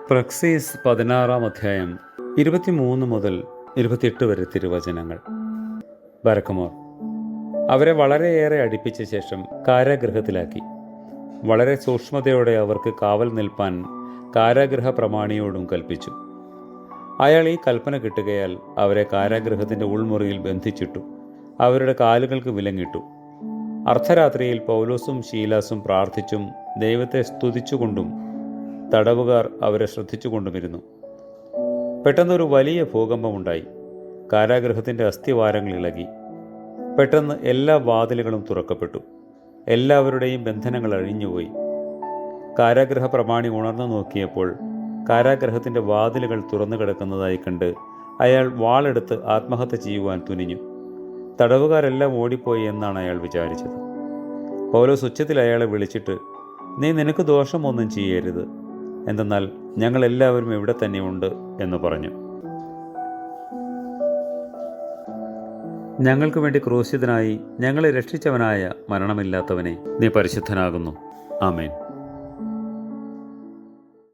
പ്രക്സീസ് 16-ാം അധ്യായം 23 മുതൽ 28 വരെ തിരുവചനങ്ങൾ. ബരക്കമോർ അവരെ വളരെയേറെ അടുപ്പിച്ച ശേഷം കാരാഗൃഹത്തിലാക്കി. വളരെ സൂക്ഷ്മതയോടെ അവർക്ക് കാവൽ നിൽപ്പാൻ കാരാഗൃഹ പ്രമാണിയോടും കൽപ്പിച്ചു. അയാൾ ഈ കൽപ്പന കിട്ടുകയാൽ അവരെ കാരാഗൃഹത്തിൻ്റെ ഉൾമുറിയിൽ ബന്ധിച്ചിട്ടു. അവരുടെ കാലുകൾക്ക് വിലങ്ങിട്ടു. അർദ്ധരാത്രിയിൽ പൗലോസും ശീലാസും പ്രാർത്ഥിച്ചും ദൈവത്തെ സ്തുതിച്ചുകൊണ്ടും തടവുകാർ അവരെ ശ്രദ്ധിച്ചുകൊണ്ടുമിരുന്നു. പെട്ടെന്നൊരു വലിയ ഭൂകമ്പമുണ്ടായി. കാരാഗൃഹത്തിൻ്റെ അസ്ഥിവാരങ്ങൾ ഇളകി. പെട്ടെന്ന് എല്ലാ വാതിലുകളും തുറക്കപ്പെട്ടു. എല്ലാവരുടെയും ബന്ധനങ്ങൾ അഴിഞ്ഞുപോയി. കാരാഗൃഹ പ്രമാണി ഉണർന്നു നോക്കിയപ്പോൾ കാരാഗൃഹത്തിൻ്റെ വാതിലുകൾ തുറന്നു കിടക്കുന്നതായി കണ്ട് അയാൾ വാളെടുത്ത് ആത്മഹത്യ ചെയ്യുവാൻ തുനിഞ്ഞു. തടവുകാരെല്ലാം ഓടിപ്പോയി എന്നാണ് അയാൾ വിചാരിച്ചത്. പൗലോസ് ഉച്ചത്തിൽ അയാളെ വിളിച്ചിട്ട്, നീ നിനക്ക് ദോഷമൊന്നും ചെയ്യരുത്, എന്തെന്നാൽ ഞങ്ങളെല്ലാവരും ഇവിടെ തന്നെയുണ്ട് എന്ന് പറഞ്ഞു. ഞങ്ങൾക്ക് വേണ്ടി ക്രൂശിതനായി ഞങ്ങളെ രക്ഷിച്ചവനായ മരണമില്ലാത്തവനെ, നീ പരിശുദ്ധനാകുന്നു. ആമേൻ.